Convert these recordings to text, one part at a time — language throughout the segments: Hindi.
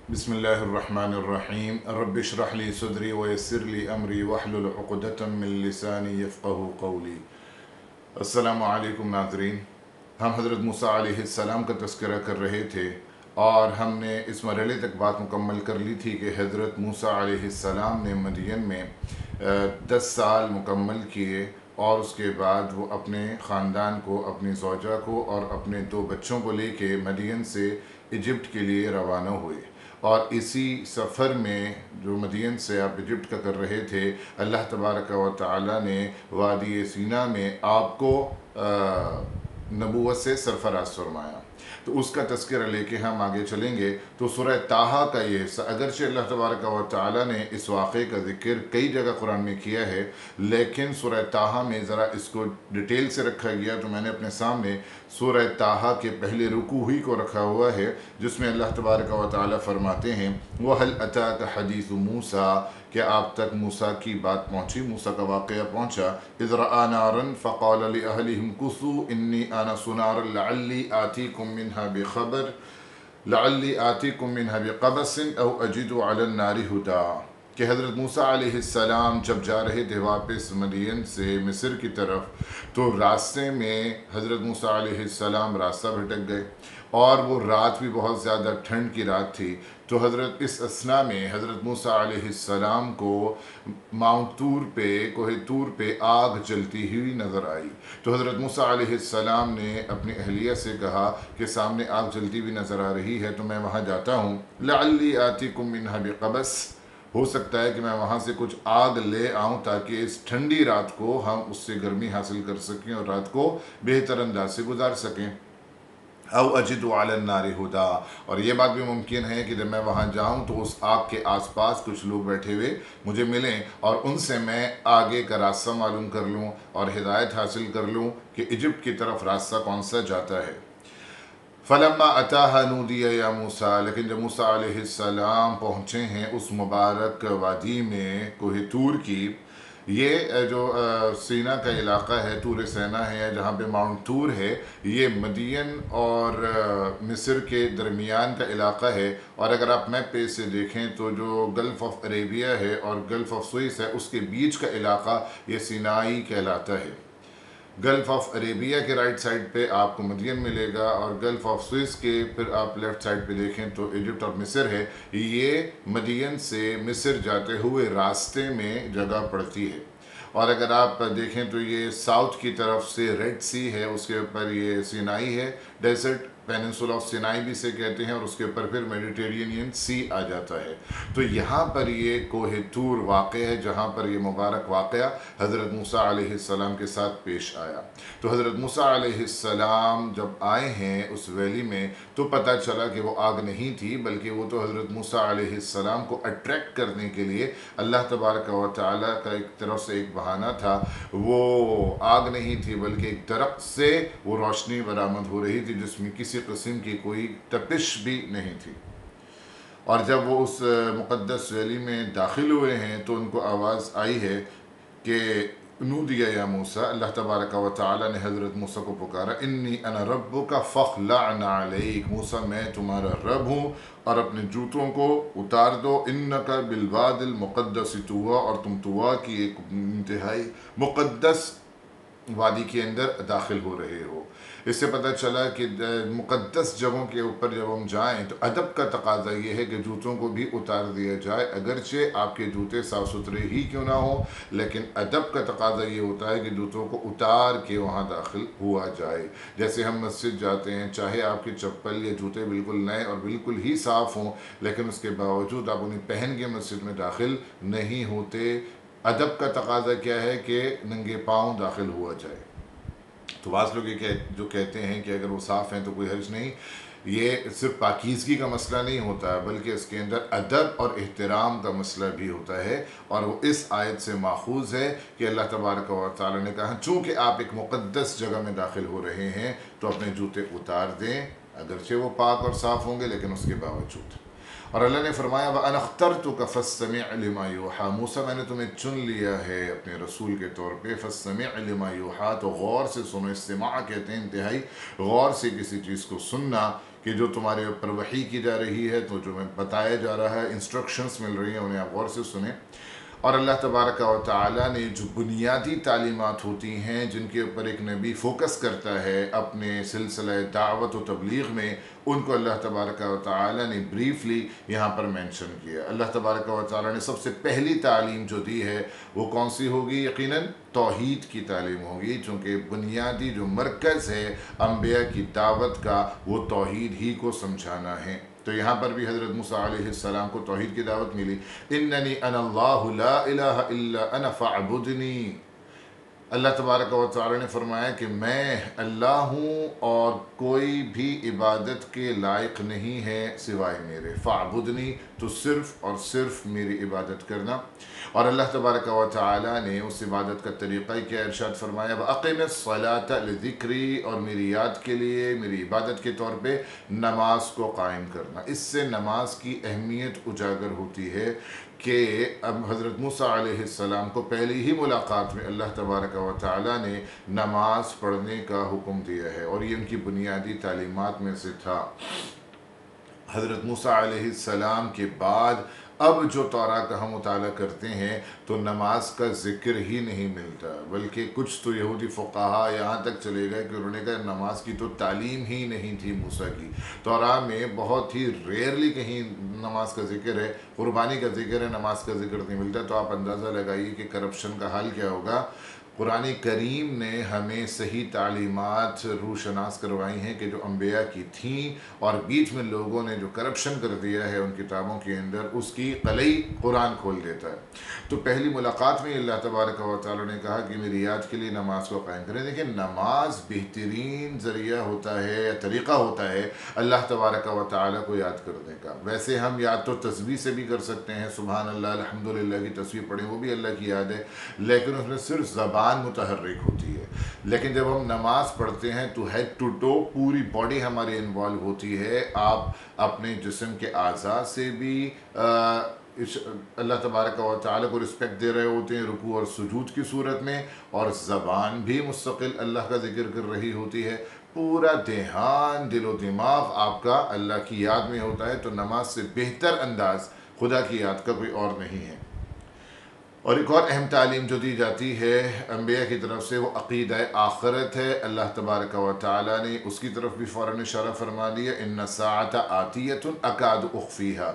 बिस्मिल्लाहिर्रहमानिर्रहीम रब्बि इश्रह ली सदरी व यस्सिर ली अमरी वहलुल उक़दतम मिन लिसानी यफ़क़हू क़ौली। अस्सलामु अलैकुम नाज़रीन, हम हज़रत मूसा अलैहिस्सलाम का तज़किरा कर रहे थे और हमने इस मरहले तक बात मुकम्मल कर ली थी कि हज़रत मूसा अलैहिस्सलाम ने मदियन में 10 साल मुकम्मल किए और उसके बाद वो अपने ख़ानदान को, अपनी ज़ौजा को और अपने 2 बच्चों को लेके मदियन से इजिप्ट के लिए रवाना हुए। और इसी सफ़र में जो मदियन से आप इजिप्ट का कर रहे थे, अल्लाह तबारक व तआला ने वादी सीना में आपको नबूवत से सरफराज फरमाया। तो उसका तज़किरा लेके हम आगे चलेंगे। तो सूरह ताहा का ये हिस्सा, अगरचे अल्लाह तबारक व तआला ने इस वाक़े का ज़िक्र कई जगह कुरान में किया है, लेकिन सूरह ताहा में ज़रा इसको डिटेल से रखा गया। तो मैंने अपने सामने सूरह ताहा के पहले रुकू ही को रखा हुआ है, जिसमें अल्लाह तबारक व तआला फरमाते हैं, वहल अताका हदीस मूसा, क्या आप तक मूसा की बात पहुँची, मूसा का वाक़या पहुँचा। इज़ रआ नारन फ़क़ाल लिअहलिहिम कुसू इन्नी आना सुनार लअल्ली आतीकुम मिन्हा बिख़बर लअल्ली आतीकुम मिन्हा बिक़बसिन औ अजिदु अलन नारि हुदा। कि हज़रत मूसा अलैहिस्सलाम जब जा रहे थे वापस मदियन से मिस्र की तरफ, तो रास्ते में हज़रत मूसा अलैहिस्सलाम रास्ता भटक गए और वो रात भी बहुत ज़्यादा ठंड की रात थी। तो हज़रत इस असना में हज़रत मूसा अलैहिस्सलाम को माउंट तूर पे, कोहे तूर पे आग जलती हुई नज़र आई। तो हज़रत मूसा अलैहिस्सलाम ने अपनी अहलिया से कहा कि सामने आग जलती हुई नज़र आ रही है, तो मैं वहाँ जाता हूँ। लअल्ली आतीकुम मिन्हा बिक़बस, हो सकता है कि मैं वहाँ से कुछ आग ले आऊँ ताकि इस ठंडी रात को हम उससे गर्मी हासिल कर सकें और रात को बेहतर अंदाज से गुजार सकें। औ अजिदु अलन नारि हुदा, और ये बात भी मुमकिन है कि जब मैं वहाँ जाऊँ तो उस आग के आसपास कुछ लोग बैठे हुए मुझे मिलें और उनसे मैं आगे का रास्ता मालूम कर लूँ और हिदायत हासिल कर लूँ कि इजिप्ट की तरफ रास्ता कौन सा जाता है। फ़लम्मा अताहा नूदिया या मूसा, लेकिन जब मूसा अलैहिस्सलाम पहुँचे हैं उस मुबारक वादी में, कोहे तूर की, ये जो सीना का इलाक़ा है, तूर सैना है, जहाँ पे माउंट तूर है, ये मदियन और मिस्र के दरमियान का इलाक़ा है। और अगर आप मैप पे इसे देखें तो जो गल्फ़ ऑफ अरेबिया है और गल्फ़ ऑफ सुइस है, उसके बीच का इलाक़ा ये सीनाई कहलाता है। गल्फ़ ऑफ अरेबिया के राइट साइड पे आपको मदियन मिलेगा और गल्फ़ ऑफ स्विस के फिर आप लेफ़्ट साइड पे देखें तो इजिप्ट और मिस्र है। ये मदियन से मिस्र जाते हुए रास्ते में जगह पड़ती है। और अगर आप देखें तो ये साउथ की तरफ से रेड सी है, उसके ऊपर ये सिनाई है, डेजर्ट पेनिनसुला ऑफ सिनाई भी से कहते हैं, और उसके ऊपर फिर मेडिटेरियन सी आ जाता है। तो यहाँ पर ये कोहे तूर वाक़ है, जहाँ पर ये मुबारक वाक़या हज़रत मूसा अलैहिस्सलाम के साथ पेश आया। तो हज़रत मूसा अलैहिस्सलाम जब आए हैं उस वैली में, तो पता चला कि वो आग नहीं थी, बल्कि वो तो हज़रत मूसा अलैहिस्सलाम को अट्रैक्ट करने के लिए अल्लाह तबारक व तआला का एक तरफ से एक बहाना था। वो आग नहीं थी, बल्कि एक दरख्त से वो रोशनी बरामद हो रही थी, जिसमें किसी किस्म की कोई तपिश भी नहीं थी। और जब वो उस मुक़द्दस वैली में दाखिल हुए हैं तो उनको आवाज़ आई है कि नूदिया या मूसा, अल्लाह तबारक व तआला ने हज़रत मूसा को पुकारा, इन्नी अना रब्बुका फ़ख़्लअन अलैक, मूसा मैं तुम्हारा रब हूँ और अपने जूतों को उतार दो। इन्नका बिलवादिल मुक़द्दस तुवा, और तुम तुवा की एक इंतहाई मुक़द्दस वादी के अंदर दाखिल हो रहे हो। इससे पता चला कि मुक़द्दस जगहों के ऊपर जब हम जाएँ तो अदब का तकाजा ये है कि जूतों को भी उतार दिया जाए, अगरचे आपके जूते साफ़ सुथरे ही क्यों ना हो, लेकिन अदब का तकाजा ये होता है कि जूतों को उतार के वहाँ दाखिल हुआ जाए। जैसे हम मस्जिद जाते हैं, चाहे आपके चप्पल या जूते बिल्कुल नए और बिल्कुल ही साफ़ हों, लेकिन उसके बावजूद आप उन्हें पहन के मस्जिद में दाखिल नहीं होते। अदब का तकाजा क्या है कि नंगे पाँव दाखिल हुआ जाए। तो वास लोग ये जो कहते हैं कि अगर वो साफ़ हैं तो कोई हर्ज नहीं, ये सिर्फ पाकीज़गी का मसला नहीं होता है, बल्कि इसके अंदर अदब और एहतराम का मसला भी होता है। और वो इस आयत से माखूज़ है कि अल्लाह तबारक व तआला ने कहा, चूँकि आप एक मुक़द्दस जगह में दाखिल हो रहे हैं तो अपने जूते उतार दें, अगरचे वो पाक और साफ़ होंगे, लेकिन उसके बावजूद। और अल्लाह ने फरमाया, व अना अख्तरतुका फस्तमिअ लिमा यूहा, मूसा मैंने तुम्हें चुन लिया है अपने रसूल के तौर पे, फस्तमिअ लिमा यूहा, तो गौर से सुनो। इस्तिमा कहते हैं इंतहाई गौर से किसी चीज़ को सुनना, कि जो तुम्हारे ऊपर वही की जा रही है, तो जो मैं बताया जा रहा है, इंस्ट्रक्शंस मिल रही हैं, उन्हें आप गौर से सुने। और अल्लाह तबारक व तआला ने जो बुनियादी तालीमात होती हैं जिनके ऊपर एक नबी फ़ोकस करता है अपने सिलसिला दावत व तबलीग में, उनको अल्लाह तबारक व तआला ने ब्रीफली यहाँ पर मेंशन किया। अल्लाह तबारक व तआला ने सबसे पहली तालीम जो दी है वो कौन सी होगी? यकीनन तौहीद की तालीम होगी, चूँकि बुनियादी जो मरकज़ है अम्बिया की दावत का वो तौहीद ही को समझाना है। तो यहाँ पर भी हज़रत मूसा अलैहिस्सलाम को तौहीद की दावत मिली। इन्ननी अनल्लाहु ला इलाहा इल्ला अना फ़अबुदनी। अल्लाह तबारक व तआला ने फरमाया कि मैं अल्लाह हूँ और कोई भी इबादत के लायक नहीं है सिवाय मेरे। फ़अबुदनी, तो सिर्फ़ और सिर्फ मेरी इबादत करना। और अल्लाह तबारक व तआला ने उस इबादत का तरीक़ा क्या इरशाद फरमाया? वअक़िमिस्सलात लिज़िक्री, और मेरी याद के लिए, मेरी इबादत के तौर पे नमाज को कायम करना। इससे नमाज की अहमियत उजागर होती है कि अब हज़रत मूसा अलैहिस्सलाम को पहली ही मुलाकात में अल्लाह तबारक व तआला ने नमाज पढ़ने का हुक्म दिया है, और ये उनकी बुनियादी तालीमात में से था। हज़रत मूसा अलैहिस्सलाम के बाद अब जो तौरा का हम मुताला करते हैं तो नमाज का ज़िक्र ही नहीं मिलता, बल्कि कुछ तो यहूदी फ़ुक़हा यहाँ तक चले गए कि उन्होंने कहा नमाज की तो तालीम ही नहीं थी मूसा की। तौरा में बहुत ही रेयरली कहीं नमाज का ज़िक्र है, क़ुरबानी का ज़िक्र है, नमाज का ज़िक्र नहीं मिलता। तो आप अंदाज़ा लगाइए कि करप्शन का हाल क्या होगा। कुरान करीम ने हमें सही तालीमात रूशनास करवाई हैं कि जो अम्बिया की थीं, और बीच में लोगों ने जो करप्शन कर दिया है उन किताबों के अंदर, उसकी कलई कुरान खोल देता है। तो पहली मुलाकात में अल्लाह तबारक व तआला ने कहा कि मेरी याद के लिए नमाज को कायम करें। देखिए, नमाज बेहतरीन ज़रिया होता है या तरीक़ा होता है अल्लाह तबारक व तआला को याद करने का। वैसे हम याद तो तस्बीह से भी कर सकते हैं, सुबहान अल्लाह अल्हम्दुलिल्लाह की तस्बीह पढ़ें, वो भी अल्लाह की याद है, लेकिन उसमें सिर्फ ज़बान मुतहर्रिक होती है। लेकिन जब हम नमाज पढ़ते हैं तो हेड टू टो पूरी बॉडी हमारी इन्वॉल्व होती है। आप अपने जिस्म के आज़ा से भी अल्लाह तबारक व तआला को रिस्पेक्ट दे रहे होते हैं रुकू और सुजूद की सूरत में, और ज़बान भी मुस्तकिल अल्लाह का जिक्र कर रही होती है। पूरा ध्यान, दिलो दिमाग आपका अल्लाह की याद में होता है। तो नमाज से बेहतर अंदाज खुदा की याद का कोई और नहीं है। और एक और अहम तालीम जो दी जाती है अम्बिया की तरफ से, वो अक़ीदा आखिरत है। अल्लाह तबारक व तआला ने उसकी तरफ भी फ़ौरन इशारा फरमा दिया, इन्ना साअता आतियतुन अकादु उख़फ़ीहा।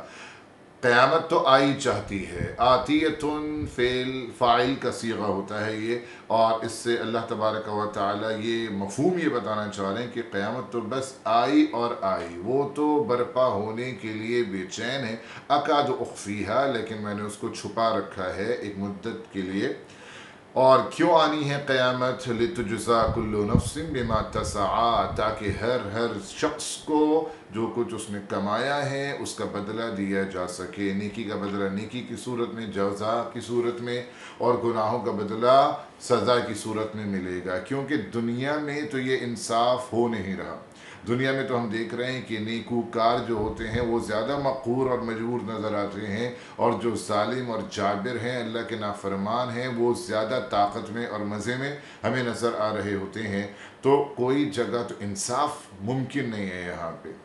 क़यामत तो आई चाहती है। आतियतुन फ़ाइल का सीगा होता है ये, और इससे अल्लाह तबारक व तआला ये मफ़हूम ये बताना चाह रहे हैं कि क़यामत तो बस आई और आई, वो तो बर्पा होने के लिए बेचैन है। अकाद उख़फ़ीहा, लेकिन मैंने उसको छुपा रखा है एक मुद्दत के लिए। और क्यों आनी है क़यामत? लितुजज़ा कुल्लु नफ्सिन बिमा तसआ, ताकि हर शख्स को जो कुछ उसने कमाया है उसका बदला दिया जा सके। नेकी का बदला नेकी की सूरत में, जज़ा की सूरत में, और गुनाहों का बदला सज़ा की सूरत में मिलेगा। क्योंकि दुनिया में तो ये इंसाफ हो नहीं रहा। दुनिया में तो हम देख रहे हैं कि नेकूकार जो होते हैं वो ज़्यादा मक़हूर और मजबूर नज़र आते हैं, और जो ज़ालिम और जाबिर हैं, अल्लाह के नाफरमान हैं, वो ज़्यादा ताकत में और मज़े में हमें नज़र आ रहे होते हैं। तो कोई जगह तो इंसाफ मुमकिन नहीं है यहाँ पे।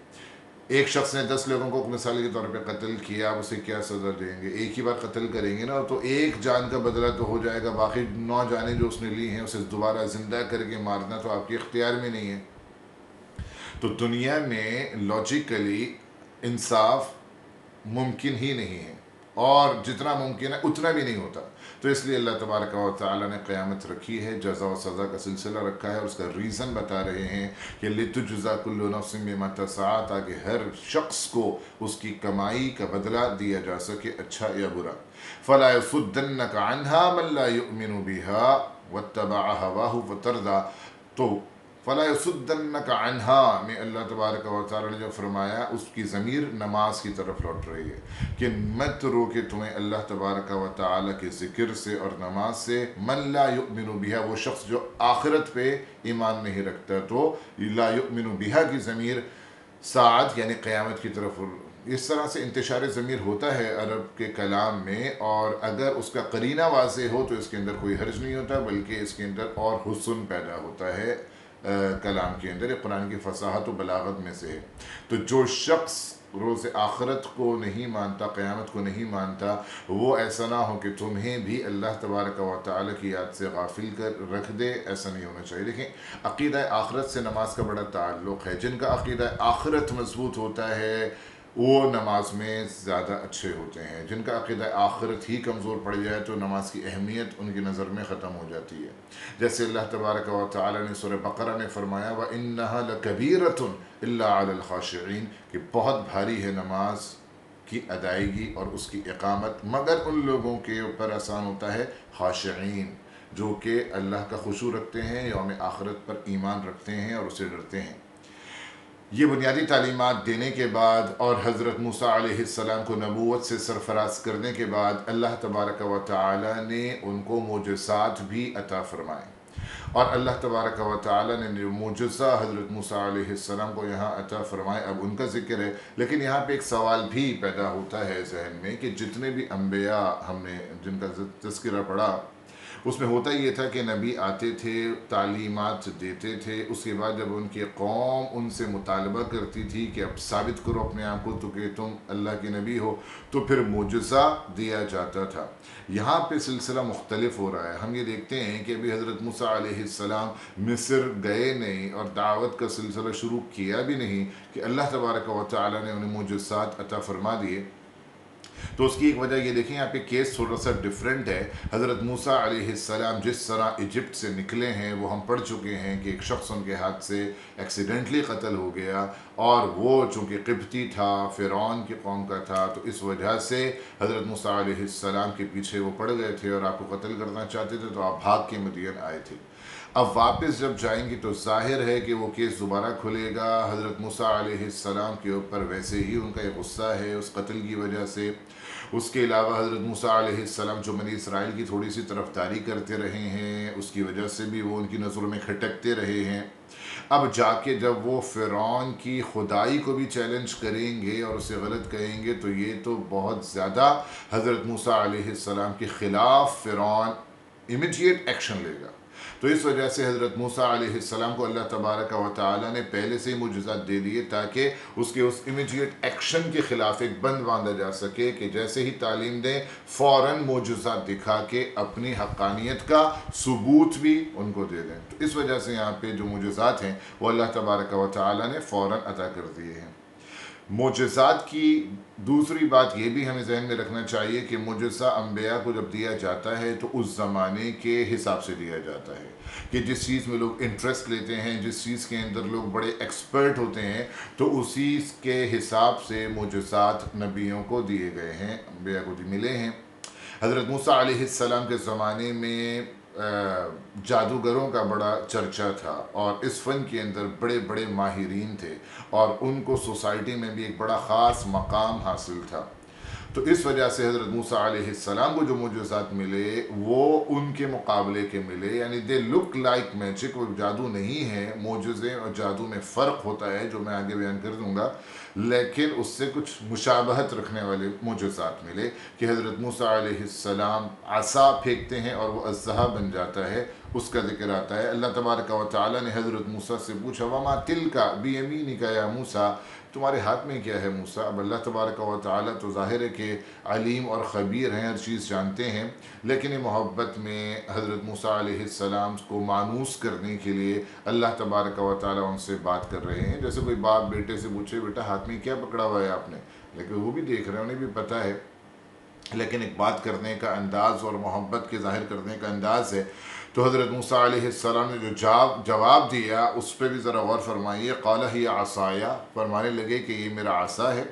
एक शख्स ने 10 लोगों को मिसाल के तौर पे कत्ल किया, आप उसे क्या सज़ा देंगे? एक ही बार कत्ल करेंगे ना, तो एक जान का बदला तो हो जाएगा, बाकी 9 जानें जो उसने ली हैं उसे दोबारा ज़िंदा करके मारना तो आपके इख्तियार में नहीं है। तो दुनिया में लॉजिकली इंसाफ मुमकिन ही नहीं है, और जितना मुमकिन है उतना भी नहीं होता। तो इसलिए अल्लाह तबारक व तआला ने क़यामत रखी है, जज़ा व सज़ा का सिलसिला रखा है, और उसका रीज़न बता रहे हैं कि लितुजज़ा कुल्लु नफ्सिन बिमा तसआ, ताकि हर शख्स को उसकी कमाई का बदला दिया जा सके, अच्छा या बुरा। फ़ला यसुद्दन्नक अन्हा मन ला युमिनु बिहा वत्तबअ हवाहु फतरदा। तो फ़ला यसुद्दन्नक अन्हा में अल्लाह तबारक व तआला ने जो फरमाया, उसकी ज़मीर नमाज की तरफ लौट रही है कि मत रोके तुम्हें अल्लाह तबारक व तआला के ज़िक्र से और नमाज से। मन ला युमिनु बिहा, वो शख्स जो आखिरत पे ईमान नहीं रखता। तो ला युमिनु बिहा की ज़मीर साअत यानी क़यामत की तरफ, इस तरह से इंतशार ज़मीर होता है अरब के कलाम में, और अगर उसका करीना वाज़े हो तो इसके अंदर कोई हर्ज नहीं होता, बल्कि इसके अंदर और हुस्न पैदा होता है। कलाम के अंदर, कुरान की फसाहत व बलागत में से है। तो जो शख्स रोज़ आखिरत को नहीं मानता, क़यामत को नहीं मानता, वो ऐसा ना हो कि तुम्हें भी अल्लाह तबारक व तआला की याद से गाफिल कर रख दे, ऐसा नहीं होना चाहिए। देखें, अक़ीदा आखिरत से नमाज का बड़ा ताल्लुक़ है। जिनका अक़ीदा आखिरत मजबूत होता है वो नमाज में ज़्यादा अच्छे होते हैं। जिनका अक़ीदा आखिरत ही कमज़ोर पड़ जाए तो नमाज की अहमियत उनकी नज़र में ख़त्म हो जाती है। जैसे अल्लाह तबारक व तआला ने सूरह बक़रा में फ़रमाया, व इन्नहा लकबीरतुन इल्ला अलल ख़ाशिईन, कि बहुत भारी है नमाज की अदायगी और उसकी इक़ामत, मगर उन लोगों के ऊपर आसान होता है ख़ाशिईन, जो कि अल्लाह का खुशू रखते हैं, यौम आखिरत पर ईमान रखते हैं और उससे डरते हैं। ये बुनियादी तालीमात देने के बाद और हज़रत मूसा अलैहिस्सलाम को नबूवत से सरफराज करने के बाद अल्लाह तबारक व तआला ने उनको मोजज़ात भी अता फ़रमाए। और अल्लाह तबारक व तआला ने जो मोजज़ा हज़रत मूसा अलैहिस्सलाम को यहाँ अता फ़रमाए, अब उनका ज़िक्र है। लेकिन यहाँ पे एक सवाल भी पैदा होता है जहन में कि जितने भी अम्बिया हमने जिनका तज़किरा पढ़ा, उसमें होता ये था कि नबी आते थे, तालीमात देते थे, उसके बाद जब उनकी कौम उनसे मुतालबा करती थी कि अब साबित करो अपने आप को तो कि तुम अल्लाह के नबी हो, तो फिर मुजज़ा दिया जाता था। यहाँ पे सिलसिला मुख्तलिफ हो रहा है। हम ये देखते हैं कि अभी हज़रत मूसा अलैहिस्सलाम मिस्र गए नहीं और दावत का सिलसिला शुरू किया भी नहीं कि अल्लाह तबारक व तआला ने उन्हें मुजज़्ज़ात अता फ़रमा दिए। तो उसकी एक वजह ये देखें, यहाँ पे केस थोड़ा सा डिफरेंट है। हज़रत मूसा अलैहिस्सलाम जिस तरह इजिप्ट से निकले हैं वो हम पढ़ चुके हैं कि एक शख्स उनके हाथ से एक्सीडेंटली कत्ल हो गया, और वो चूँकि क़िब्ती था, फ़िरौन की कौम का था, तो इस वजह से हज़रत मूसा अलैहिस्सलाम के पीछे वो पड़ गए थे और आपको कत्ल करना चाहते थे, तो आप भाग के मदीन आए थे। अब वापस जब जाएंगे तो जाहिर है कि वो केस दोबारा खुलेगा। हज़रत मूसा अलैहिस्सलाम के ऊपर वैसे ही उनका एक गुस्सा है उस कत्ल की वजह से। उसके अलावा हज़रत मूसा अलैहिस्सलाम जो बनी इसराइल की थोड़ी सी तरफदारी करते रहे हैं, उसकी वजह से भी वो उनकी नज़रों में खटकते रहे हैं। अब जाके जब वो फ़िरौन की खुदाई को भी चैलेंज करेंगे और उसे गलत कहेंगे, तो ये तो बहुत ज़्यादा हज़रत मूसा अलैहिस्सलाम के ख़िलाफ़ फ़िरौन इमीडिएट एक्शन लेगा। तो इस वजह से हज़रत मूसा अलैहिस्सलाम को अल्लाह तबारक व तआला ने पहले से ही मुजज़ात दे दिए ताकि उसके उस इमीडिएट एक्शन के ख़िलाफ़ एक बंद बांधा जा सके कि जैसे ही तालीम दें फ़ौरन मुजज़ात दिखा के अपनी हक़ानियत का सबूत भी उनको दे दें। तो इस वजह से यहाँ पे जो मुजज़ात हैं वो अल्लाह तबारक व तआला ने फ़ौरन अता कर दिए हैं। मुजज़ात की दूसरी बात ये भी हमें जहन में रखना चाहिए कि मुजज़ा अम्बिया को जब दिया जाता है तो उस ज़माने के हिसाब से दिया जाता है कि जिस चीज़ में लोग इंटरेस्ट लेते हैं, जिस चीज़ के अंदर लोग बड़े एक्सपर्ट होते हैं, तो उसी के हिसाब से मुजज़ात नबियों को दिए गए हैं, अम्बिया को मिले हैं। हज़रत मूसा अलैहिस्सलाम के ज़माने में जादूगरों का बड़ा चर्चा था और इस फ़न के अंदर बड़े बड़े माहिरीन थे और उनको सोसाइटी में भी एक बड़ा ख़ास मकाम हासिल था। तो इस वजह से हज़रत मूसा अलैहिस्सलाम को जो मुजज़ात मिले वो उनके मुकाबले के मिले, यानी दे लुक लाइक मैजिक। वो जादू नहीं है, मोजज़े और जादू में फ़र्क होता है जो मैं आगे बयान कर दूँगा, लेकिन उससे कुछ मुशाबहत रखने वाले मुजज़ात मिले कि हज़रत मूसा अलैहिस्सलाम आसा फेंकते हैं और वो अज़्ज़हा बन जाता है, उसका ज़िक्र आता है। अल्लाह तबारक व तआला ने हज़रत मूसा से पूछा, वमा तिल्का बियमीनिका या मूसा, तुम्हारे हाथ में क्या है मूसा। अब अल्लाह तबारक व तआला तो ज़ाहिर है कि अलीम और ख़बीर हैं, हर चीज़ जानते हैं, लेकिन ये मोहब्बत में हज़रत मूसा अलैहिस्सलाम को मानूस करने के लिए अल्लाह तबारक व तआला उनसे बात कर रहे हैं। जैसे कोई बाप बेटे से पूछे, बेटा हाथ में क्या पकड़ा हुआ है आपने, लेकिन वो भी देख रहे हैं, उन्हें भी पता है, लेकिन एक बात करने का अंदाज़ और मोहब्बत के ज़ाहिर करने का अंदाज़ है। तो हज़रत मूसा अलैहिस्सलाम ने जो जवाब दिया उस पर भी ज़रा गौर फरमाइए। क़ाला हिया असाया, फरमाने लगे कि ये मेरा आसा है,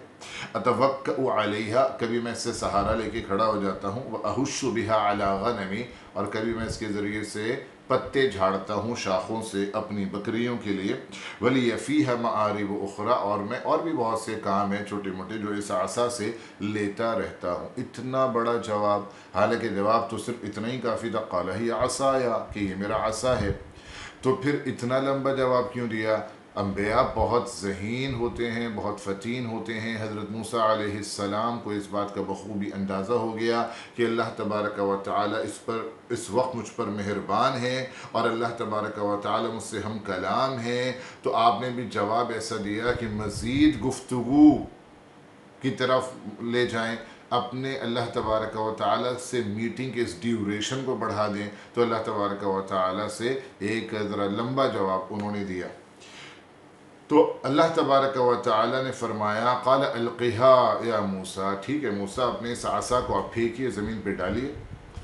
अतवक्कउ अलैहा, कभी मैं इससे सहारा लेके खड़ा हो जाता हूँ, व अहुश्शु बिहा अला गनमी, और कभी मैं इसके ज़रिए से पत्ते झाड़ता हूँ शाखों से अपनी बकरियों के लिए, वली फ़ीहा मआरिब उख़रा, और मैं और भी बहुत से काम हैं छोटे मोटे जो इस आसा से लेता रहता हूँ। इतना बड़ा जवाब, हालांकि जवाब तो सिर्फ इतना ही काफ़ी था, क़ाला हिया असाया, कि ये मेरा आसा है। तो फिर इतना लंबा जवाब क्यों दिया? अम्बिया बहुत ज़हीन होते हैं, बहुत फ़तीन होते हैं। हज़रत मूसा अलैहिस्सलाम को इस बात का बखूबी अंदाज़ा हो गया कि अल्लाह तबारक व तआला इस वक्त मुझ पर मेहरबान है और अल्लाह तबारक व तआला मुझसे हम कलाम है। तो आपने भी जवाब ऐसा दिया कि मज़ीद गुफ्तगू की तरफ ले जाएं, अपने अल्लाह तबारक व तआला से मीटिंग के इस ड्यूरेशन को बढ़ा दें। तो अल्लाह तबारक व तआला से एक ज़रा लंबा जवाब उन्होंने दिया। तो अल्लाह तबारक व तआला ने फरमाया क़ाल अलक़िहा या मूसा, ठीक है मूसा अपने इस आसा को आप फेंकिए, ज़मीन पे डालिए।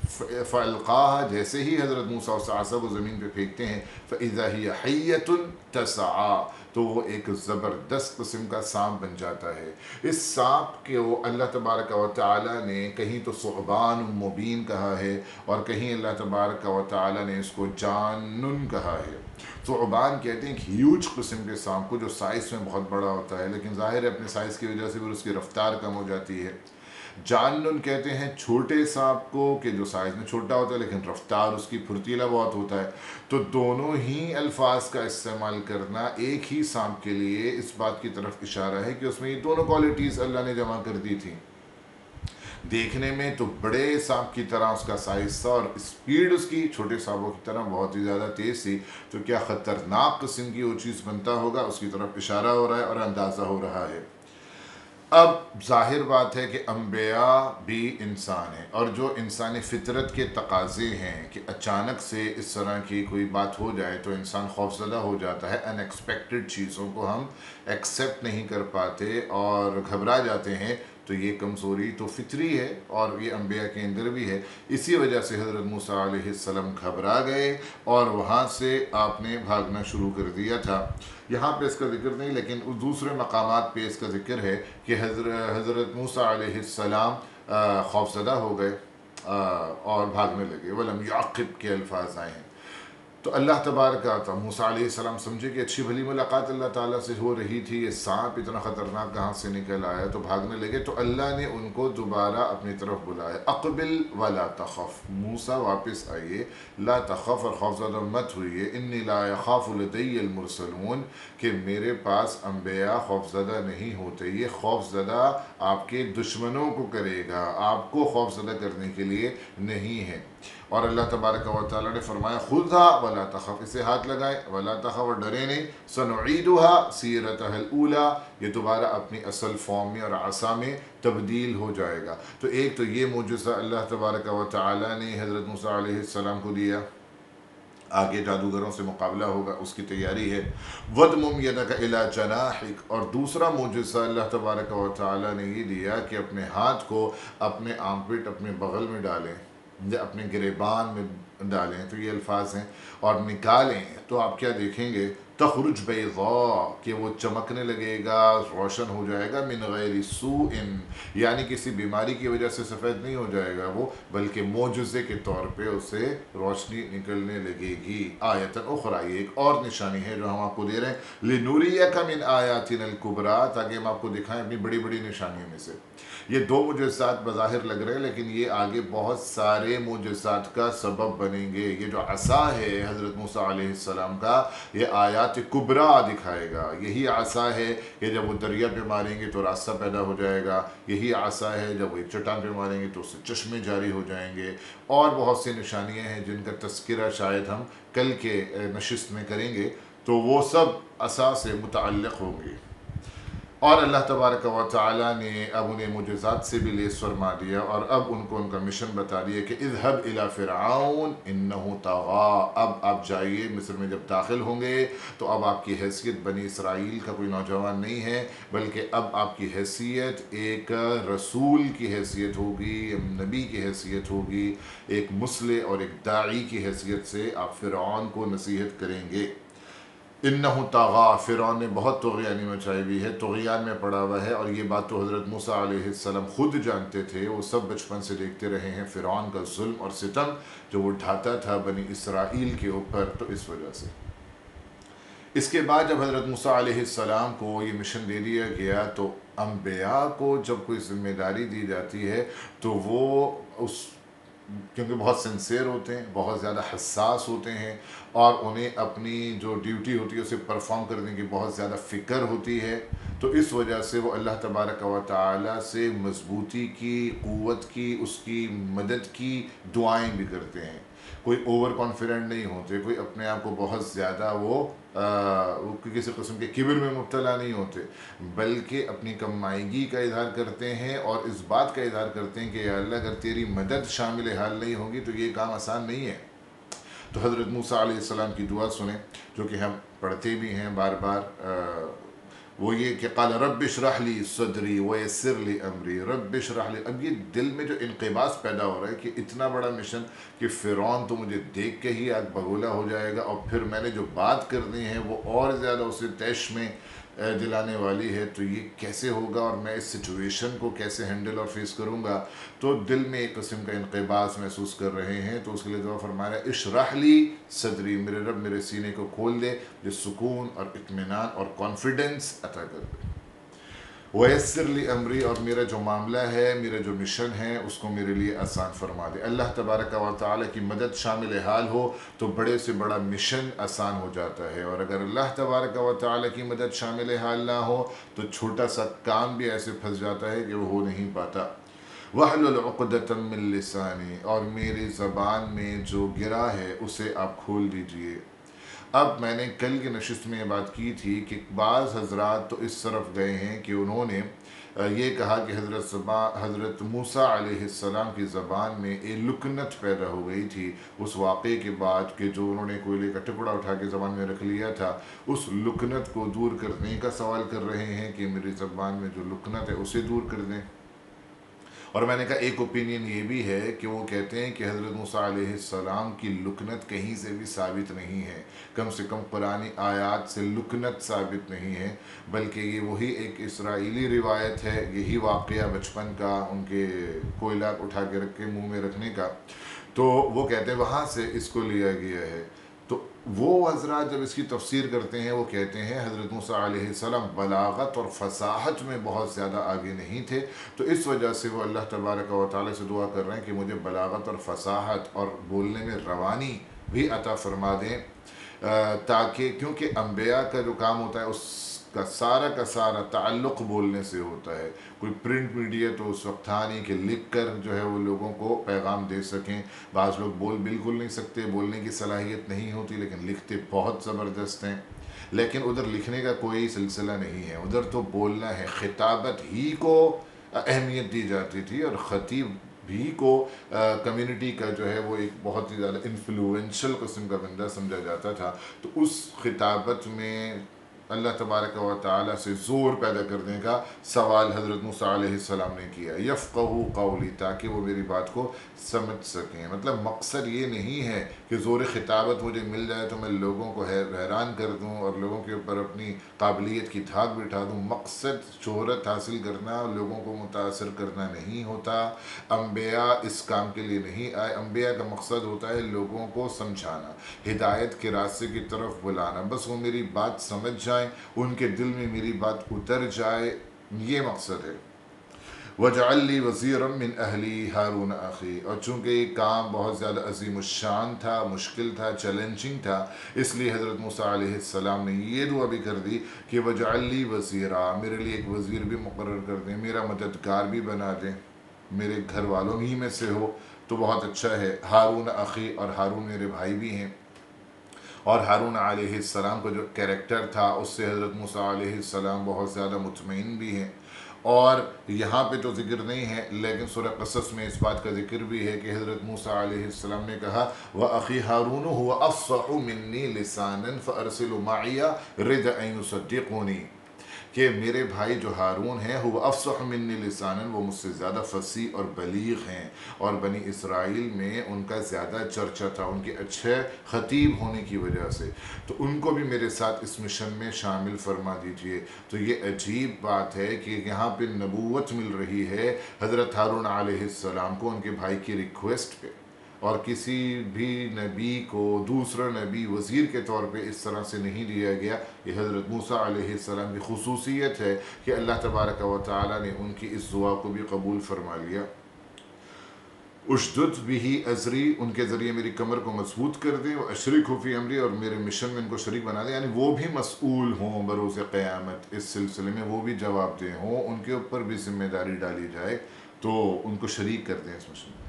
फ़अल्क़ाहा, जैसे ही हज़रत मूसा उस आसा को ज़मीन पे फेंकते हैं, फ़इज़ा हिय हय्यतुन तसआ, तो वो एक ज़बरदस्त किस्म का सांप बन जाता है। इस सांप के वो अल्लाह तबारक व तआला ने कहीं तो सुअबान मुबीन कहा है और कहीं अल्लाह तबारक व तआला ने इसको जानुन कहा है। सुअबान कहते हैं कि ह्यूज किस्म के सांप को जो साइज़ में बहुत बड़ा होता है, लेकिन ज़ाहिर है अपने साइज़ की वजह से फिर उसकी रफ्तार कम हो जाती है। जाननुन कहते हैं छोटे सांप को कि जो साइज़ में छोटा होता है लेकिन रफ्तार उसकी फुर्तीला बहुत होता है। तो दोनों ही अल्फाज का इस्तेमाल करना एक ही सांप के लिए इस बात की तरफ इशारा है कि उसमें ये दोनों क्वालिटीज़ अल्लाह ने जमा कर दी थी। देखने में तो बड़े सांप की तरह उसका साइज था और स्पीड उसकी छोटे सांपों की तरह बहुत ही ज़्यादा तेज़ थी। तो क्या ख़तरनाक किस्म की वो चीज़ बनता होगा, उसकी तरफ इशारा हो रहा है और अंदाज़ा हो रहा है। अब जाहिर बात है कि अम्बिया भी इंसान है और जो इंसानी फितरत के तकाज़े हैं कि अचानक से इस तरह की कोई बात हो जाए तो इंसान खौफज़दा हो जाता है। अनएक्सपेक्टेड चीज़ों को हम एक्सेप्ट नहीं कर पाते और घबरा जाते हैं। तो ये कमज़ोरी तो फितरी है और ये अम्बिया के अंदर भी है। इसी वजह से हज़रत मूसा अलैहिस्सलाम घबरा गए और वहाँ से आपने भागना शुरू कर दिया था। यहाँ पे इसका जिक्र नहीं, लेकिन उस दूसरे मकामात पे इसका जिक्र है कि हज़रत मूसा अलैहिस्सलाम खौफज़दा हो गए और भागने लगे। वलम याक़िब के अल्फाज आए हैं। तो अल्लाह तबारक मूसा अलैहिस्सलाम समझे कि अच्छी भली मुलाकात अल्लाह ताला से हो रही थी, ये सांप इतना ख़तरनाक कहाँ से निकल आया, तो भागने लगे। तो अल्लाह ने उनको दोबारा अपनी तरफ बुलाया, अक़बिल व ला तख़फ़, मूसा वापस आइए, ला तख़फ़ और खौफज़दा मत हुई, इन्नी ला यख़ाफ़ु लदय्यल मुरसलून, कि मेरे पास अम्बिया खौफज़दा नहीं होते, ये खौफज़दा आपके दुश्मनों को करेगा, आपको खौफज़दा करने के लिए नहीं है। और अल्लाह तबारक व तआला ने फरमाया खुज़ा वला तख़फ़, इसे हाथ लगाए, वला तख़फ़ और डरे नहीं, सनुईदुहा सीरतहल ऊला, ये दोबारा अपनी असल फॉर्म में और आसा में तब्दील हो जाएगा। तो एक तो ये मौजूज़ा अल्लाह तबारक व तआला ने हज़रत मूसा अलैहिस्सलाम को दिया, आगे जादूगरों से मुकाबला होगा उसकी तैयारी है। वदमुम यदका इला जनाहिक, और दूसरा मौजूज़ा अल्लाह तबारक व तआला ने ये दिया कि अपने हाथ को अपने आर्मपिट, अपने बगल में डालें या अपने गिरेबान में डालें, तो ये अल्फाज हैं, और निकालें तो आप क्या देखेंगे, तखरुज बैज़ा, कि वो चमकने लगेगा, रोशन हो जाएगा, मिन गैरि सूइन, यानी किसी बीमारी की वजह से सफ़ेद नहीं हो जाएगा वो, बल्कि मोजज़े के तौर पे उससे रोशनी निकलने लगेगी। आयतन उखरा, ये एक और निशानी है जो हम आपको दे रहे हैं, लिनुरियका मिन आयातिनल कुबरा, ताकि हम आपको दिखाएं अपनी बड़ी बड़ी निशानियों में से। ये दो मुजज़्ज़ात बज़ाहिर लग रहे हैं, लेकिन ये आगे बहुत सारे मुजज़्ज़ात का सबब बनेंगे। ये जो असा है हज़रत मूसा अलैहिस्सलाम का, ये आयात कुबरा दिखाएगा। यही आसा है कि जब वो दरिया पे मारेंगे तो रास्ता पैदा हो जाएगा, यही आसा है जब वो एक चट्टान पे मारेंगे तो उससे चश्मे जारी हो जाएंगे, और बहुत सी निशानियाँ हैं जिनका तज़किरा शायद हम कल के नशिस्त में करेंगे, तो वो सब असा से मुतअल्लिक़ होंगे। और अल्लाह तबारक व तआला ने अब उन्हें मुजज़ात से भी लेस फरमा दिया और अब उनको उनका मिशन बता दिया कि इज़हब इला फ़िरऔन इन्नहु तग़ा, अब आप जाइए मिस्र में। जब दाखिल होंगे तो अब आपकी हैसियत बनी इसराइल का कोई नौजवान नहीं है, बल्कि अब आपकी हैसियत एक रसूल की हैसियत होगी, नबी की हैसियत होगी, एक मुस्लिह और एक दाई की हैसियत से आप फ़िरऔन को नसीहत करेंगे। इन्नहु तग़ा, फ़िरौन ने बहुत तुग़यानी मचाई हुई है, तुग़यान में पड़ा हुआ है, और ये बात तो हज़रत मूसा अलैहिस्सलाम ख़ुद जानते थे। वो सब बचपन से देखते रहे हैं फ़िरौन का जुल्म और सितम जो वो ढाता था बनी इसराइल के ऊपर। तो इस वजह से इसके बाद जब हज़रत मूसा अलैहिस्सलाम को ये मिशन दे दिया गया, तो अम्बिया को जब कोई ज़िम्मेदारी दी जाती है तो वो उस क्योंकि बहुत सिंसियर होते हैं, बहुत ज़्यादा हसास होते हैं और उन्हें अपनी जो ड्यूटी होती है उसे परफॉर्म करने की बहुत ज़्यादा फ़िक्र होती है। तो इस वजह से वो अल्लाह तबारक व तआला से मजबूती की, क़ुव्वत की, उसकी मदद की दुआएं भी करते हैं। कोई ओवर कॉन्फिडेंट नहीं होते, कोई अपने आप को बहुत ज़्यादा वो किसी किस्म के किब्र में मुब्तला नहीं होते, बल्कि अपनी कमाईगी का इजहार करते हैं और इस बात का इजहार करते हैं कि या अल्लाह अगर तेरी मदद शामिल हाल नहीं होगी तो ये काम आसान नहीं है। तो हज़रत मूसा अलैहिस्सलाम की दुआ सुने, जो कि हम पढ़ते भी हैं बार बार। वो ये कि क़ाल रब्बि इश्रह ली सदरी व यस्सिर ली अमरी, रब्बि इश्रह ली। अब ये दिल में जो इनक़िबास पैदा हो रहा है कि इतना बड़ा मिशन कि फ़िरौन तो मुझे देख के ही आग बगोला हो जाएगा और फिर मैंने जो बात करनी है वो और ज़्यादा उसे तैश में दिलाने वाली है, तो ये कैसे होगा और मैं इस सिचुएशन को कैसे हैंडल और फेस करूँगा। तो दिल में एक किस्म का इनक़िबास महसूस कर रहे हैं, तो उसके लिए दुआ फरमा रहा है इश्रह ली सदरी, मेरे रब मेरे सीने को खोल दे, जो सुकून और इत्मीनान और कॉन्फिडेंस अता कर दे। वयस्सिर ली अमरी, और मेरा जो मामला है, मेरा जो मिशन है उसको मेरे लिए आसान फरमा दे। अल्लाह तबारक व तआला की मदद शामिल हाल हो तो बड़े से बड़ा मिशन आसान हो जाता है, और अगर अल्लाह तबारक व तआला की मदद शामिल हाल ना हो तो छोटा सा काम भी ऐसे फंस जाता है कि वो हो नहीं पाता। वहलुल उक़दतम मिन लिसानी, और मेरी ज़बान में जो गिरा है उसे आप खोल दीजिए। अब मैंने कल की नशिस्त में ये बात की थी कि बाज़ हजरात तो इस तरफ गए हैं कि उन्होंने ये कहा कि हज़रत मूसा अलैहिस्सलाम की ज़बान में एक लुकनत पैदा हो गई थी उस वाक़े के बाद, कि जो उन्होंने कोयले का टुकड़ा उठा के ज़बान में रख लिया था, उस लुकनत को दूर करने का सवाल कर रहे हैं कि मेरी ज़बान में जो लुकनत है उसे दूर कर दें। और मैंने कहा एक ओपिनियन ये भी है कि वो कहते हैं कि हज़रत मूसा अलैहिस्सलाम की लुकनत कहीं से भी साबित नहीं है, कम से कम कुरानी आयात से लुकनत साबित नहीं है, बल्कि ये वही एक इसराइली रिवायत है, यही वाक़या बचपन का उनके कोयला उठा के रख के मुँह में रखने का। तो वो कहते हैं वहाँ से इसको लिया गया है। तो वो हजरात जब इसकी तफसीर करते हैं वो कहते हैं हज़रत मूसा अलैहिस्सलाम बलागत और फसाहत में बहुत ज़्यादा आगे नहीं थे, तो इस वजह से वो अल्लाह तबारक व तआला से दुआ कर रहे हैं कि मुझे बलागत और फसाहत और बोलने में रवानी भी अता फरमा दें, ताकि क्योंकि अम्बिया का जो काम होता है उसका का सारा ताल्लुक़ बोलने से होता है। कोई प्रिंट मीडिया तो उस वक्त था नहीं कि लिख कर जो है वो लोगों को पैगाम दे सकें। बाज़ लोग बोल बिल्कुल नहीं सकते, बोलने की सलाहियत नहीं होती, लेकिन लिखते बहुत ज़बरदस्त हैं। लेकिन उधर लिखने का कोई सिलसिला नहीं है, उधर तो बोलना है। खिताबत ही को अहमियत दी जाती थी और ख़तीब भी को कम्युनिटी का जो है वो एक बहुत ही ज़्यादा इन्फ्लुएंशल किस्म का बंदा समझा जाता था। तो उस खिताबत में अल्लाह तबारक व तआला से ज़ोर पैदा करने का सवाल हज़रत मूसा अलैहिस्सलाम ने किया, यफ़क़हू क़ौली, ताकि वो मेरी बात को समझ सकें। मतलब मकसद ये नहीं है कि ज़ोर खिताबत मुझे मिल जाए तो मैं लोगों को हैरान कर दूँ और लोगों के ऊपर अपनी काबिलियत की धाक बिठा दूँ। मकसद शोहरत हासिल करना, लोगों को मुतासर करना नहीं होता। अम्बिया इस काम के लिए नहीं आए। अम्बिया का मकसद होता है लोगों को समझाना, हिदायत के रास्ते की तरफ बुलाना, बस वो मेरी बात समझ जाएं, उनके दिल में मेरी बात उतर जाए, ये मकसद है। वजअल्ली वज़ीरम मिन अहली हारून अख़ी, और चूँकि ये काम बहुत ज़्यादा अज़ीमुश्शान था, मुश्किल था, चैलेंजिंग था, इसलिए हज़रत मूसा अलैहिस्सलाम ने ये दुआ भी कर दी कि वजअल्ली वज़ीरा, मेरे लिए एक वज़ीर भी मुक़र्रर कर दें, मेरा मददगार भी बना दें, मेरे घर वालों ही में से हो तो बहुत अच्छा है। हारून अख़ी, और हारून मेरे भाई भी हैं। और हारून अलैहिस्सलाम का जो कैरेक्टर था उससे हज़रत मूसा अलैहिस्सलाम बहुत ज़्यादा मुतमईन भी हैं। और यहाँ पे तो ज़िक्र नहीं है, लेकिन सूरह क़सस में इस बात का ज़िक्र भी है कि हज़रत मूसा अलैहिस्सलाम ने कहा व अख़ी हारून हुवा अफ़स्सहु मिन्नी लिसानन फ़अरसिलहु मइया रिद अन युसद्दिक़ूनी, कि मेरे भाई जो हारून हैं हुवा अफ़स्सहु मिन्नी लिसानन, वो मुझसे ज़्यादा फसी और बलीग़ हैं, और बनी इसराइल में उनका ज़्यादा चर्चा था उनके अच्छे ख़तीब होने की वजह से, तो उनको भी मेरे साथ इस मिशन में शामिल फरमा दीजिए। तो ये अजीब बात है कि यहाँ पे नबूवत मिल रही है हज़रत हारून अलैहिस्सलाम को उनके भाई की रिक्वेस्ट पे, और किसी भी नबी को दूसरा नबी वज़ीर के तौर पे इस तरह से नहीं दिया गया। ये हज़रत मूसा अलैहिस्सलाम की खुसूसियत है कि अल्लाह तबारक व तआला ने उनकी इस दुआ को भी कबूल फरमा लिया। उशदुद बिही अजरी, उनके ज़रिए मेरी कमर को मजबूत कर दें, और अशरिक हुफ़ी अमरी, और मेरे मिशन में इनको शरीक बना दें, यानी वो भी मसऊल हों बरोज़ क़यामत, इस सिलसिले में वो भी जवाबदेह हों, उनके ऊपर भी जिम्मेदारी डाली जाए, तो उनको शरीक कर दें इस मिशन में।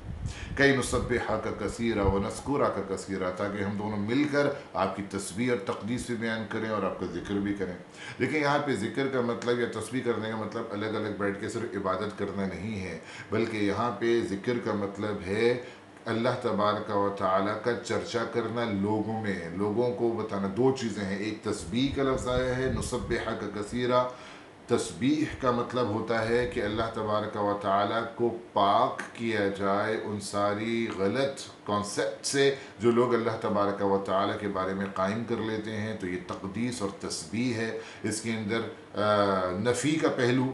कई नुसब्बिहा का कसीरा व नस्कुरा का कसीरा, ताकि हम दोनों मिलकर आपकी तस्बीह और तक़दीस भी बयान करें और आपका ज़िक्र भी करें। देखिए यहाँ पे ज़िक्र का मतलब या तस्बीह करने का मतलब अलग अलग बैठ के सिर्फ इबादत करना नहीं है, बल्कि यहाँ पे ज़िक्र का मतलब है अल्लाह तबारक व तआला का चर्चा करना, लोगों में लोगों को बताना। दो चीज़ें हैं, एक तस्बीह का लफ्ज़ आया है नुसब्बिहा का कसीरा। तस्बीह का मतलब होता है कि अल्लाह तबारक व तआला को पाक किया जाए उन सारी गलत कॉन्सेप्ट से जो लोग अल्लाह तबारक व तआला के बारे में कायम कर लेते हैं। तो ये तक़दीस और तस्बीह है, इसके अंदर नफ़ी का पहलू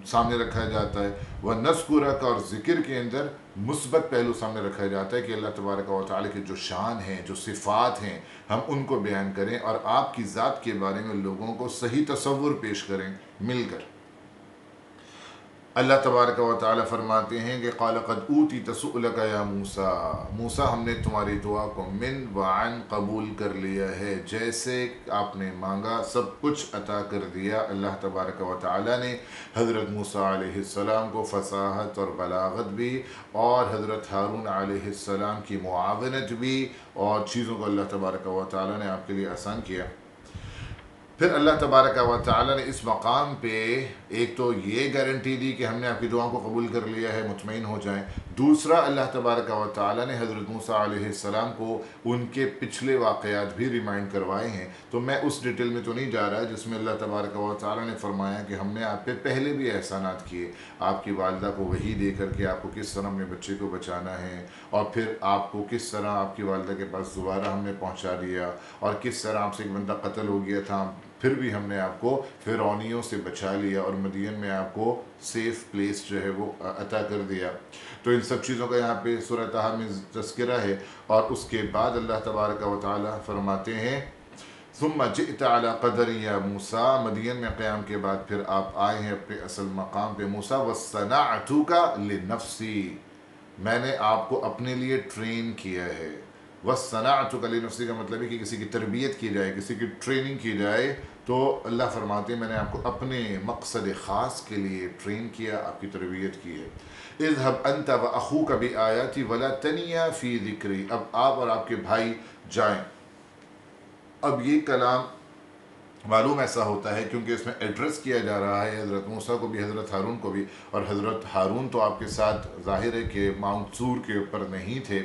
सामने रखा जाता है, वह नज़्कुरा का और ज़िक्र के अंदर मुस्बत पहलू सामने रखा जाता है कि अल्लाह तबारक व तआला की जो शान है, जो सिफ़ात हैं, हम उनको बयान करें और आपकी ज़ात के बारे में लोगों को सही तसव्वुर पेश करें मिलकर। अल्लाह तबारक व तआला फरमाते हैं कि क़ाल क़द ऊतीत सुअलक या मूसा, मूसा हमने तुम्हारी दुआ को मिन व अन कबूल कर लिया है, जैसे आपने मांगा सब कुछ अता कर दिया। अल्लाह तबारक व तआला ने हज़रत मूसा अलैहिस्सलाम को फ़साहत और बलागत भी, और हज़रत हारून अलैहिस्सलाम की मुआवनत भी, और चीज़ों को अल्लाह तबारक व तआला ने आपके लिए आसान किया। फिर अल्लाह तबारक व तआला ने इस मकाम पे एक तो ये गारंटी दी कि हमने आपकी दुआओं को कबूल कर लिया है, मुतमईन हो जाएं। दूसरा, अल्लाह तबारक व तआला ने हज़रत मूसा अलैहिस्सलाम को उनके पिछले वाक़यात भी रिमाइंड करवाए हैं। तो मैं उस डिटेल में तो नहीं जा रहा जिसमें अल्लाह तबारक व तआला ने फरमाया कि हमने आप पे पहले भी एहसानात किए, आपकी वालिदा को वही दे करके आपको किस तरह अपने बच्चे को बचाना है, और फिर आपको किस तरह आपकी वालिदा के पास दोबारा हमने पहुँचा दिया, और किस तरह आपसे एक बंदा कत्ल हो गया था, फिर भी हमने आपको फ़िरौनियों से बचा लिया और मदीन में आपको सेफ़ प्लेस जो है वो अता कर दिया। तो इन सब चीज़ों का यहाँ पे सूरह ताहा में तज़किरा है। और उसके बाद अल्लाह तबारक व तआला फरमाते हैं सुम्मा जिअत अला क़दरी या मूसा, मदीन में क़याम के बाद फिर आप आए हैं अपने असल मकाम पे मूसा, वस्सनअतुका लिनफ़्सी, मैंने आपको अपने लिए ट्रेन किया है। वस्सनअतुका लिनफ़्सी का मतलब है कि किसी की तरबियत की जाए, किसी की ट्रेनिंग की जाए, तो अल्लाह फरमाते हैं मैंने आपको अपने मकसद ख़ास के लिए ट्रेन किया, आपकी तरबियत की है। इज़हब अंत व अख़ूका बिआयाती वला तनिया फ़ी ज़िक्री, अब आप और आपके भाई जाएं। अब ये कलाम मालूम ऐसा होता है क्योंकि इसमें एड्रेस किया जा रहा है हज़रत मूसा को भी, हज़रत हारून को भी, और हज़रत हारून तो आपके साथ ज़ाहिर है कि माउंट सूर के ऊपर नहीं थे।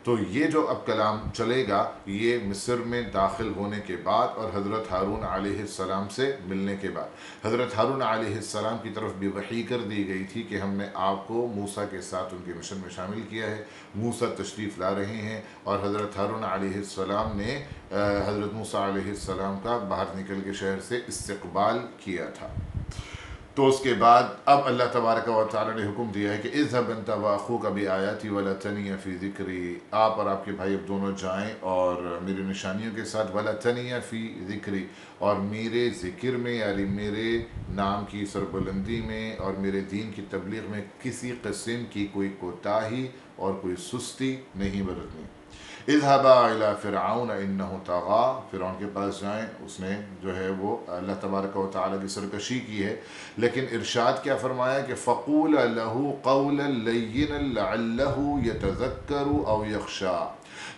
तो ये जो अब कलाम चलेगा ये मिस्र में दाखिल होने के बाद और हज़रत हारून अलैहिस्सलाम से मिलने के बाद। हज़रत हारून अलैहिस्सलाम की तरफ भी वही कर दी गई थी कि हमने आपको मूसा के साथ उनके मिशन में शामिल किया है। मूसा तशरीफ़ ला रहे हैं और हज़रत हारून अलैहिस्सलाम ने हज़रत मूसा अलैहिस्सलाम का बाहर निकल के शहर से इस्तक़बाल किया था। तो उसके बाद अब अल्लाह तबारक व तआला ने हुक्म दिया है कि इज़हब अंत व अख़ूका बिआयाती वला तनिया फ़ी ज़िक्री, आप और आपके भाई अब दोनों जाएं और मेरी निशानियों के साथ, वला तनिया फ़ी ज़िक्री, और मेरे ज़िक्र में यानी मेरे नाम की सरबुलंदी में और मेरे दीन की तबलीग में किसी किस्म की कोई कोताही और कोई सुस्ती नहीं बरतनी। इज़हबा इला फ़िरऔन इन्नहु तग़ा, फ़िरऔन के पास जाएँ, उसने जो है वो अल्लाह तबारक व तआला की सरकशी की है। लेकिन इरशाद क्या फरमाया कि फ़क़ूला लहू क़ौलन लय्यिनन लअल्लहु यतज़क्करु औ यख़शा,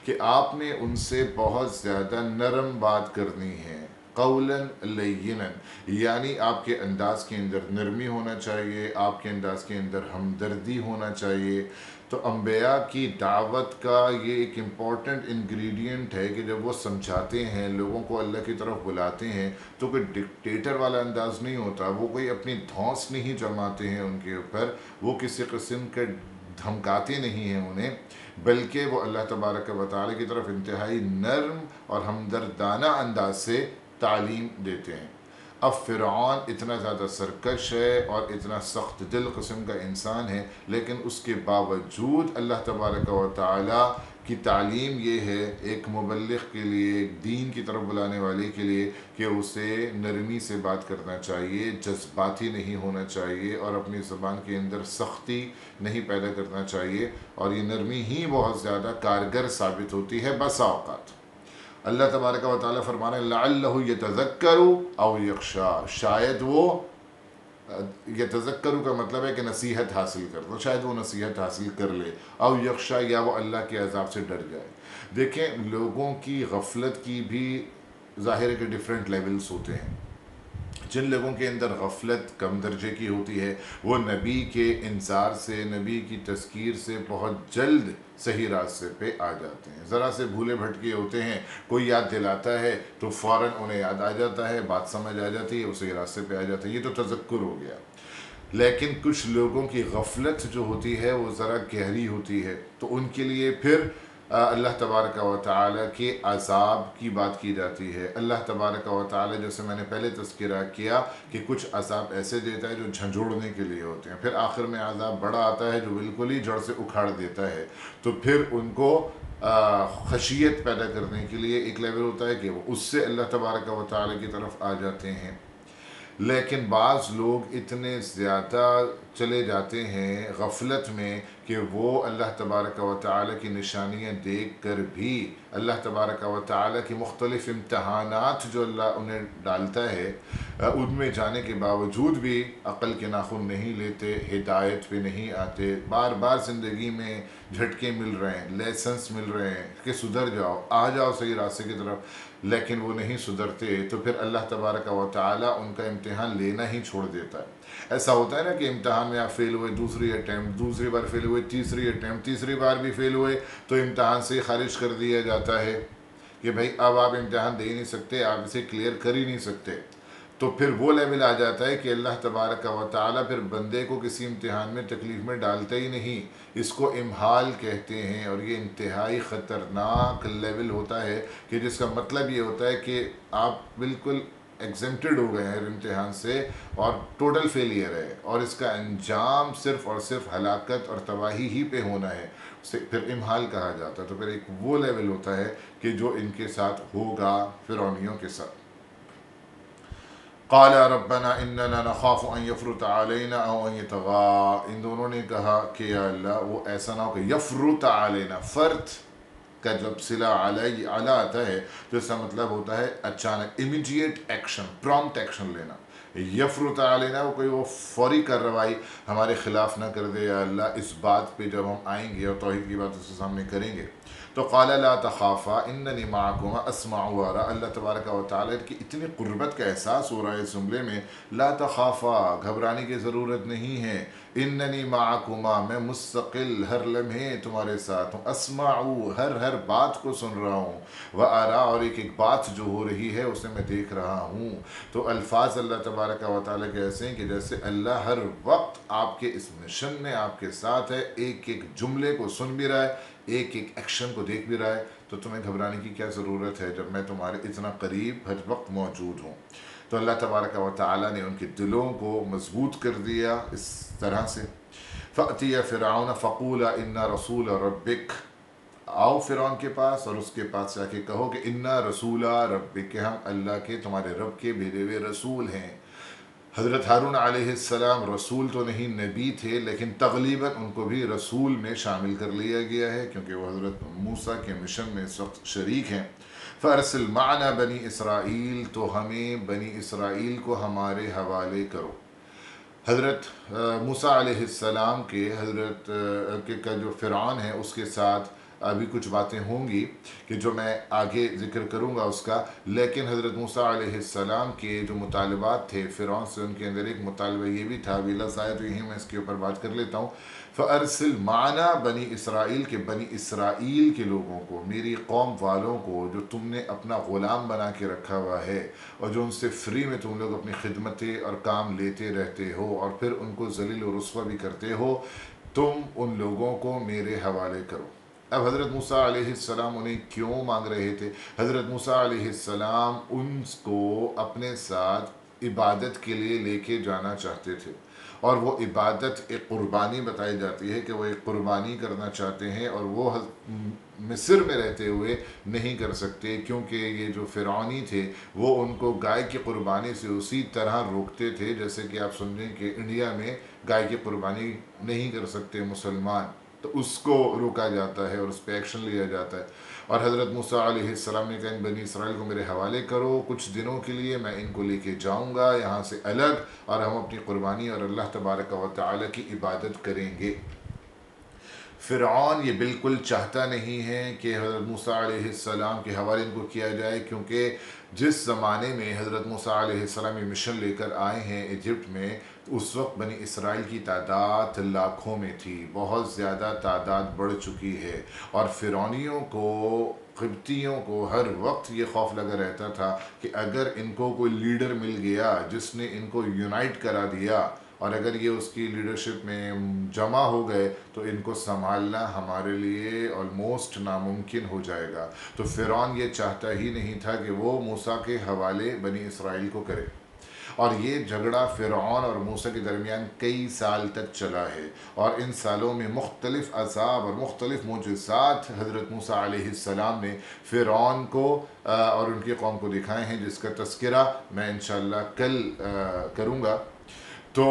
कि आपने उनसे बहुत ज़्यादा नरम बात करनी है। क़ौलन लय्यिनन यानी आपके अंदाज़ के अंदर नरमी होना चाहिए, आपके अंदाज़ के अंदर हमदर्दी होना चाहिए। तो अम्बिया की दावत का ये एक इम्पॉर्टेंट इंग्रेडिएंट है कि जब वो समझाते हैं, लोगों को अल्लाह की तरफ बुलाते हैं, तो कोई डिक्टेटर वाला अंदाज़ नहीं होता, वो कोई अपनी धौंस नहीं जमाते हैं उनके ऊपर, वो किसी किस्म के धमकाते नहीं हैं उन्हें, बल्कि वो अल्लाह तबारक व तआला की तरफ इंतहाई नर्म और हमदर्दाना अंदाज से तालीम देते हैं। अब फ़िरऔन इतना ज़्यादा सरकश है और इतना सख्त दिल किस्म का इंसान है, लेकिन उसके बावजूद अल्लाह तबारक व तआला की तालीम ये है एक मुबल्लिग़ के लिए, एक दीन की तरफ बुलाने वाले के लिए, कि उसे नरमी से बात करना चाहिए, जज्बाती नहीं होना चाहिए और अपनी ज़बान के अंदर सख्ती नहीं पैदा करना चाहिए। और ये नरमी ही बहुत ज़्यादा कारगर साबित होती है बसा औक़ात। अल्लाह तबारक व तआला फरमा रहे हैं लअल्लहु यतज़क्करु औ यख्शा, शायद वो, यतज़क्करु का मतलब है कि नसीहत हासिल कर, तो शायद वो नसीहत हासिल कर ले, औ यख्शा या वो अल्लाह के अज़ाब से डर जाए। देखें, लोगों की गफलत की भी ज़ाहिर है कि डिफरेंट लेवल्स होते हैं। जिन लोगों के अंदर गफलत कम दर्जे की होती है वो नबी के इंसार से, नबी की तस्कीर से बहुत जल्द सही रास्ते पे आ जाते हैं। ज़रा से भूले भटके होते हैं, कोई याद दिलाता है तो फ़ौरन उन्हें याद आ जाता है, बात समझ आ जाती है, वो सही रास्ते पे आ जाते हैं। ये तो तज़क्कुर हो गया। लेकिन कुछ लोगों की गफलत जो होती है वो ज़रा गहरी होती है, तो उनके लिए फिर अल्लाह तबारक व तआला के अज़ाब की बात की जाती है। अल्लाह तबारक व तआला, जैसे मैंने पहले तज़किरा किया कि कुछ अज़ाब ऐसे देता है जो झंझोड़ने के लिए होते हैं, फिर आखिर में अज़ाब बड़ा आता है जो बिल्कुल ही जड़ से उखाड़ देता है। तो फिर उनको खशियत पैदा करने के लिए एक लेवल होता है कि वो उससे अल्लाह तबारक व तआला की तरफ आ जाते हैं। लेकिन बाज़ लोग इतने ज़्यादा चले जाते हैं गफलत में कि वो अल्लाह तबारक व तआला की निशानियाँ देख कर भी अल्लाह तबारक व तआला की मुख्तलिफ़ इम्तहानात जो अल्लाह उन्हें डालता है उनमें जाने के बावजूद भी अक़ल के नाखून नहीं लेते, हिदायत पे नहीं आते। बार बार ज़िंदगी में झटके मिल रहे हैं, लेसन्स मिल रहे हैं कि सुधर जाओ, आ जाओ सही रास्ते की तरफ, लेकिन वो नहीं सुधरते। तो फिर अल्लाह तबारक व तआला उनका इम्तिहान लेना ही छोड़ देता है। ऐसा होता है ना कि इम्तिहान में आप फेल हुए, दूसरी अटैम्प्ट, दूसरी बार फेल हुए, तीसरी अटैम्प्ट, तीसरी बार भी फेल हुए तो इम्तिहान से खारिज कर दिया जाता है कि भाई अब आप इम्तिहान दे ही नहीं सकते, आप इसे क्लियर कर ही नहीं सकते। तो फिर वो लेवल आ जाता है कि अल्लाह तबारक व तआला फिर बंदे को किसी इम्तिहान में तकलीफ़ में डालता ही नहीं। इसको इम्हाल कहते हैं और ये इंतहाई ख़तरनाक लेवल होता है कि जिसका मतलब ये होता है कि आप बिल्कुल एग्जेम्प्टेड हो गए हैं इम्तिहान से और टोटल फेलियर है और इसका अंजाम सिर्फ़ और सिर्फ हलाकत और तबाही ही पे होना है। उसे फिर इम्हाल कहा जाता है। तो फिर एक वो लेवल होता है कि जो इनके साथ होगा फ़िरौनियों के साथ। क़ाल रब्बना इन्नना नख़ाफ़ु अन यफ़्रुत अलैना औ अन यतग़ा, इन दोनों ने कहा कि या अल्लाह वो ऐसा ना हो कि यफ़्रुत अलैना, फ़र्त का जब सिला अला आता है तो इसका मतलब होता है अचानक, इमीडिएट एक्शन, प्रॉम्प्ट एक्शन लेना। यफ़्रुत अलैना, वो कोई वो फौरी कार्रवाई हमारे ख़िलाफ़ ना कर दे या अल्लाह, इस बात पे जब हम आएंगे और तौहीद की बात उसके सामने करेंगे। तो क़ाल ला तख़ाफ़ा इन्ननी मअकुमा अस्मअ व अरा, अल्लाह तबारक व तआला की इतनी क़ुर्बत का एहसास हो रहा है इस जुमले में। ला तख़ाफ़ा, घबराने की ज़रूरत नहीं है। इन्ननी मअकुमा, मैं मुस्तक़िल हर लम्हे तुम्हारे साथ हूँ। अस्मअ, हर हर बात को सुन रहा हूँ। व अरा, और एक एक बात जो हो रही है उसे मैं देख रहा हूँ। तो अल्फाज अल्लाह तबारक व तआला के ऐसे हैं कि जैसे अल्लाह हर वक्त आपके इस मिशन में आपके साथ है, एक एक जुमले को सुन भी रहा है, एक एक एक्शन को देख भी रहा है। तो तुम्हें घबराने की क्या ज़रूरत है जब मैं तुम्हारे इतना करीब हर वक्त मौजूद हूँ। तो अल्लाह तबारक व तआला ने उनके दिलों को मजबूत कर दिया इस तरह से। फ़अतिया फ़िरऔन फ़क़ूला इन्ना रसूल रब्बिक, आओ फ़िरौन के पास और उसके पास जाके कहो कि इन्ना रसूला रब्बिक, हम अल्लाह के, तुम्हारे रब के भेजे हुए रसूल हैं। हज़रत हारून अलैहिस्सलाम रसूल तो नहीं नबी थे, लेकिन तग़लीबन उनको भी रसूल में शामिल कर लिया गया है क्योंकि वो हज़रत मूसा के मिशन में इस वक्त शरीक हैं। फ़अरसिल माना बनी इसराइल, तो हमें बनी इसराइल को हमारे हवाले करो। हज़रत मूसा अलैहिस्सलाम के हज़रत के का जो फ़िरऔन है उसके साथ अभी कुछ बातें होंगी कि जो मैं आगे ज़िक्र करूँगा उसका। लेकिन हज़रत मूसा अलैहिस्सलाम के जो मुतालबात थे फ़िरऔन से, उनके अंदर एक मुतालबा ये भी था, अभी लफ्ज़ आया तो यहीं मैं इसके ऊपर बात कर लेता हूँ। फ़अरसिल माना बनी इसराइल, के बनी इसराइल के लोगों को, मेरी कौम वालों को जो तुमने अपना ग़ुलाम बना के रखा हुआ है और जो उनसे फ्री में तुम लोग अपनी खिदमतें और काम लेते रहते हो और फिर उनको ज़लील और रुस्वा भी करते हो, तुम उन लोगों को मेरे हवाले करो। अब हज़रत मूसा अलैहिस्सलाम उन्हें क्यों मांग रहे थे? हज़रत मूसा अलैहिस्सलाम उनको अपने साथ इबादत के लिए लेके जाना चाहते थे, और वो इबादत एक क़ुरबानी बताई जाती है कि वो एक क़ुरबानी करना चाहते हैं, और वो मिस्र में रहते हुए नहीं कर सकते, क्योंकि ये जो फ़िरौनी थे वो उनको गाय की क़ुरबानी से उसी तरह रोकते थे जैसे कि आप समझें कि इंडिया में गाय की क़ुरबानी नहीं कर सकते मुसलमान, तो उसको रोका जाता है और उस पर एक्शन लिया जाता है। और हज़रत मूसा अलैहिस्सलाम ने कहा इन बनी इसराइल को मेरे हवाले करो, कुछ दिनों के लिए मैं इनको लेके जाऊंगा यहाँ से अलग, और हम अपनी क़ुरबानी और अल्लाह तबारक व तआला की इबादत करेंगे। फ़िरऔन ये बिल्कुल चाहता नहीं है कि हज़रत मूसा अलैहिस्सलाम के हवाले इनको किया जाए, क्योंकि जिस ज़माने में हज़रत मूसा अलैहिस्सलाम ये मिशन लेकर आए हैं इजिप्ट में, उस वक्त बनी इसराइल की तादाद लाखों में थी, बहुत ज़्यादा तादाद बढ़ चुकी है। और फ़िरौनियों को, क़िब्तियों को हर वक्त ये खौफ लगा रहता था कि अगर इनको कोई लीडर मिल गया जिसने इनको यूनाइट करा दिया, और अगर ये उसकी लीडरशिप में जमा हो गए, तो इनको संभालना हमारे लिए ऑलमोस्ट नामुमकिन हो जाएगा। तो फ़िरौन ये चाहता ही नहीं था कि वो मूसा के हवाले बनी इसराइल को करे, और ये झगड़ा फ़िरऔन और मूसा के दरमियान कई साल तक चला है, और इन सालों में मुख्तलिफ़ अज़ाब और मुख्तलिफ़ मोजज़ात हज़रत मूसा अलैहिस्सलाम ने फ़िरऔन को और उनकी कौम को दिखाए हैं, जिसका तज़किरा मैं इंशाअल्लाह कल करूँगा। तो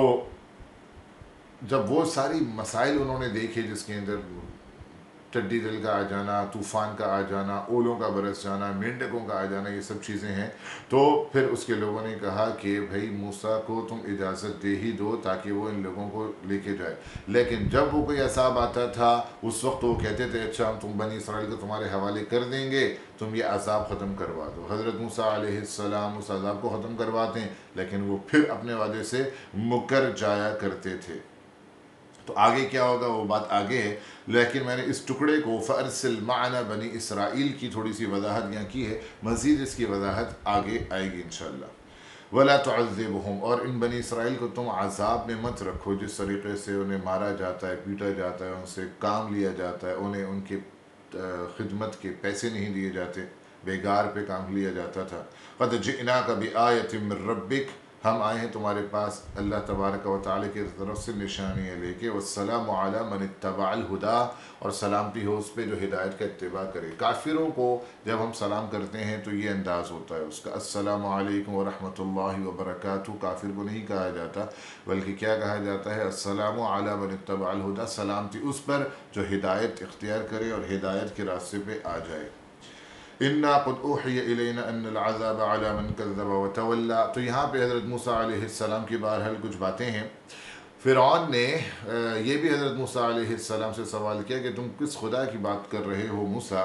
जब वो सारी मसाइल उन्होंने देखे, जिसके अंदर टिड्डी दल का आ जाना, तूफ़ान का आ जाना, ओलों का बरस जाना, मेंढकों का आ जाना, ये सब चीज़ें हैं, तो फिर उसके लोगों ने कहा कि भाई मूसा को तुम इजाज़त दे ही दो ताकि वो इन लोगों को लेके जाए। लेकिन जब वो कोई अज़ाब आता था, उस वक्त वो कहते थे अच्छा हम तुम बनी इसराइल को तुम्हारे हवाले कर देंगे, तुम ये अज़ाब ख़त्म करवा दो। हज़रत मूसा अलैहिस्सलाम उस अज़ाब को ख़त्म करवाते हैं, लेकिन वो फिर अपने वादे से मुकर जाया करते थे। तो आगे क्या होगा वो बात आगे है, लेकिन मैंने इस टुकड़े को फ़अरसिल माना बनी इसराइल की थोड़ी सी वजाहत यहाँ की है, मज़ीद इसकी वजाहत आगे आएगी इंशाअल्लाह। वला तुअज़्ज़िबहुम, और इन बनी इसराइल को तुम अज़ाब में मत रखो, जिस तरीके से उन्हें मारा जाता है, पीटा जाता है, उनसे काम लिया जाता है, उन्हें उनके खिदमत के पैसे नहीं दिए जाते, बेगार पे काम लिया जाता था। क़द जिअनाका बिआयतिन मिन रब्बिक, हम आए हैं तुम्हारे पास अल्लाह तबारक व तआला की तरफ से निशानियाँ लेके। वस्सलामु अला मन इत्तबअल हुदा, और सलामती हो उस पर जो हिदायत का इत्तिबा करे। काफिरों को जब हम सलाम करते हैं तो ये अंदाज़ होता है उसका, अस्सलामु अलैकुम व रहमतुल्लाहि व बरकातुहू। काफिर को नहीं कहा जाता, बल्कि क्या कहा जाता है, अस्सलामु अला मन इत्तबअल हुदा, सलामती उस पर जो हिदायत इख्तियार करे और हिदायत के रास्ते पे आ जाए। इन्ना क़द ऊहिय इलैना अन्नल अज़ाब अला मन कज़्ज़ब व तवल्ला। तो यहाँ पे हज़रत मूसा अलैहिस्सलाम की बहरहाल कुछ बातें हैं। फ़िरऔन ने ये भी हज़रत मूसा अलैहिस्सलाम से सवाल किया कि तुम किस खुदा की बात कर रहे हो मूसा,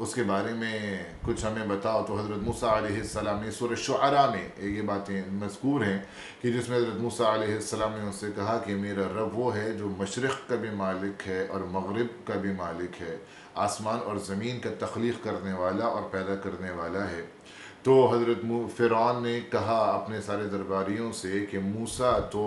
उसके बारे में कुछ हमें बताओ। तो हज़रत मूसा अलैहिस्सलाम ने सूरह शुअरा में ये बातें मज़कूर हैं कि जिसमें हज़रत मूसा अलैहिस्सलाम ने उससे कहा कि मेरा रब वो है जो मशरिक़ का भी मालिक है और मग़रिब का भी मालिक है, आसमान और ज़मीन का तख्लीक़ करने वाला और पैदा करने वाला है। तो हज़रत फ़िरऔन ने कहा अपने सारे दरबारियों से कि मूसा तो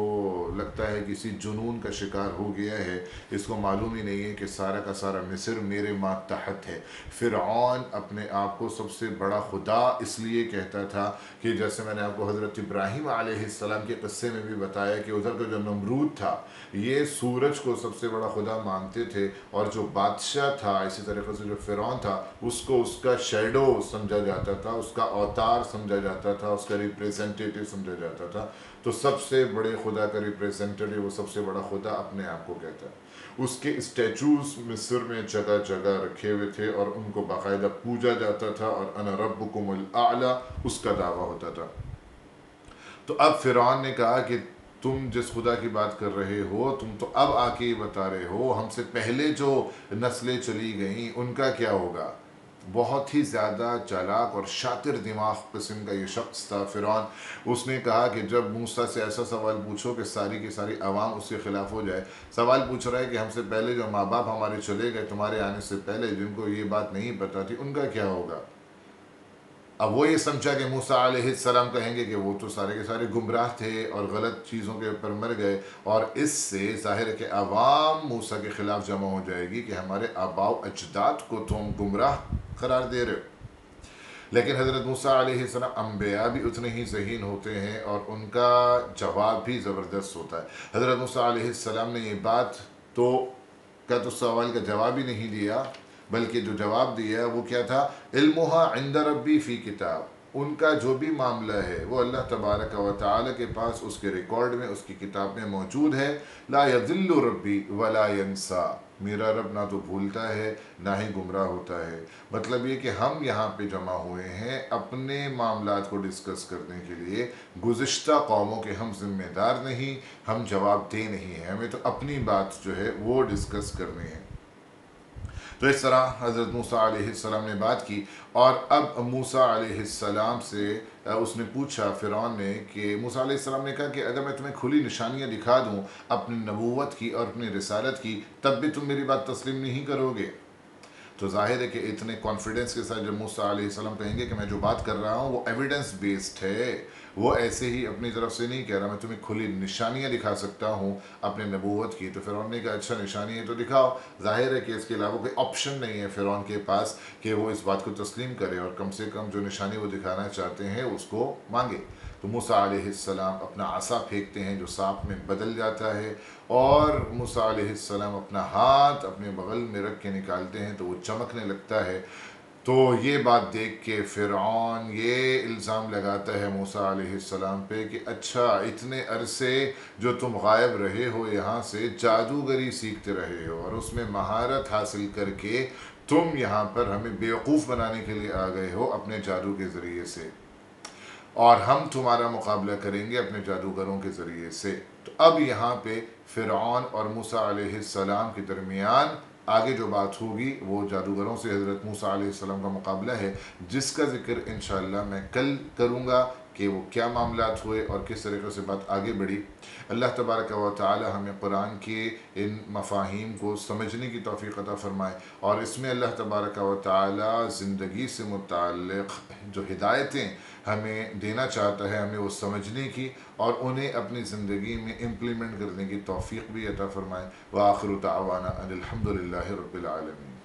लगता है किसी जुनून का शिकार हो गया है, इसको मालूम ही नहीं है कि सारा का सारा मिस्र मेरे मातहत है। फ़िरऔन अपने आप को सबसे बड़ा खुदा इसलिए कहता था कि जैसे मैंने आपको हज़रत इब्राहीम अलैहिस्सलाम के क़स्से में भी बताया कि उधर का जो नमरूद था, ये सूरज को सबसे बड़ा खुदा मानते थे, और जो बादशाह था इसी तरीके से जो फ़िरऔन था उसको उसका शेडो समझा जाता था, उसका अवतार समझा जाता था, उसका रिप्रेजेंटेटिव समझा जाता था। तो सबसे बड़े खुदा का रिप्रेजेंटेटिव, वो सबसे बड़ा खुदा अपने आप को कहता है। उसके स्टैचूज़ मिस्र में जगह जगह रखे हुए थे और उनको बाकायदा पूजा जाता था, और अना रब्बुकुमुल आला उसका दावा होता था। तो अब फ़िरऔन ने कहा कि तुम जिस खुदा की बात कर रहे हो, तुम तो अब आके ये बता रहे हो, हमसे पहले जो नस्लें चली गईं उनका क्या होगा। बहुत ही ज़्यादा चालाक और शातिर दिमाग किस्म का ये शख्स था फ़िरऔन। उसने कहा कि जब मूसा से ऐसा सवाल पूछो कि सारी की सारी आवाम उसके ख़िलाफ़ हो जाए, सवाल पूछ रहा है कि हमसे पहले जो माँ बाप हमारे चले गए तुम्हारे आने से पहले, जिनको ये बात नहीं पता थी, उनका क्या होगा। अब वो ये समझा कि मूसा अलैहिस्सलाम कहेंगे कि वो तो सारे के सारे गुमराह थे और गलत चीज़ों के ऊपर मर गए, और इससे ज़ाहिर है कि आवाम मूसा के ख़िलाफ़ जमा हो जाएगी कि हमारे आबाओ अजदाद को तुम गुमराह करार दे रहे हो। लेकिन हज़रत मूसा अलैहिस्सलाम अम्बिया भी उतने ही ज़हीन होते हैं और उनका जवाब भी ज़बरदस्त होता है। हज़रत मूसा अलैहिस्सलाम ने ये बात तो क्या तो सवाल का जवाब ही नहीं दिया, बल्कि जो जवाब दिया वो क्या था, इल्मुहा इंद रब्बी फ़ी किताब। उनका जो भी मामला है वो अल्लाह तबारक व तआला के पास उसके रिकॉर्ड में, उसकी किताब में मौजूद है। ला यज़िल्लु रब्बी वला यंसा, मेरा रब ना तो भूलता है ना ही गुमराह होता है। मतलब ये कि हम यहाँ पे जमा हुए हैं अपने मामलात को डिस्कस करने के लिए। गुज़िश्ता कौमों के हम जिम्मेदार नहीं, हम जवाबदेह नहीं हैं, हमें तो अपनी बात जो है वो डिस्कस करनी है। तो इस तरह हज़रत मूसा अलैहिस्सलाम ने बात की और अब मूसा अलैहिस्सलाम से उसने पूछा, फ़िरौन ने, कि मूसा अलैहिस्सलाम ने कहा कि अगर मैं तुम्हें खुली निशानियाँ दिखा दूँ अपनी नबूवत की और अपनी रिसालत की, तब भी तुम मेरी बात तस्लीम नहीं करोगे। तो जाहिर है कि इतने कॉन्फिडेंस के साथ जब मूसा अलैहिस्सलाम कहेंगे कि मैं जो बात कर रहा हूँ वो एविडेंस बेस्ड है, वो ऐसे ही अपनी तरफ से नहीं कह रहा, मैं तुम्हें खुली निशानियाँ दिखा सकता हूँ अपने नबूवत की। तो फ़िरौन ने कहा अच्छा निशानी है तो दिखाओ। जाहिर है कि इसके अलावा कोई ऑप्शन नहीं है फ़िरौन के पास कि वो इस बात को तस्लीम करे और कम से कम जो निशानी वो दिखाना चाहते हैं उसको मांगे। तो मूसा अलैहिस्सलाम अपना आसा फेंकते हैं जो सांप में बदल जाता है, और मूसा अलैहिस्सलाम अपना हाथ अपने बगल में रख के निकालते हैं तो वो चमकने लगता है। तो ये बात देख के फ़िरऔन ये इल्ज़ाम लगाता है मूसा अलैहिस्सलाम पे कि अच्छा इतने अरसे जो तुम गायब रहे हो यहाँ से, जादूगरी सीखते रहे हो और उसमें महारत हासिल करके तुम यहाँ पर हमें बेवकूफ़ बनाने के लिए आ गए हो अपने जादू के ज़रिए से, और हम तुम्हारा मुकाबला करेंगे अपने जादूगरों के ज़रिए से। तो अब यहाँ पे फ़िरऔन और मूसा अलैहिस्सलाम के दरमियान आगे जो बात होगी वो जादूगरों से हज़रत मूसा अलैहिस्सलाम का मुकाबला है, जिसका ज़िक्र इंशाअल्लाह मैं कल करूँगा कि वो क्या मामलात हुए और किस तरीक़े से बात आगे बढ़ी। अल्लाह तबारक व तआला हमें कुरान के इन मफ़ाहीम को समझने की तौफ़ीक़ अता फ़रमाए और इसमें अल्लाह तबारक व तआला ज़िंदगी से मुताल्लिक़ जो हिदायतें हमें देना चाहता है हमें वो समझने की और उन्हें अपनी ज़िंदगी में इम्प्लीमेंट करने की तौफ़ीक़ भी अता फ़रमाए। व आखिरु दाअवाना अनिल हम्दुलिल्लाहि रब्बिल आलमीन।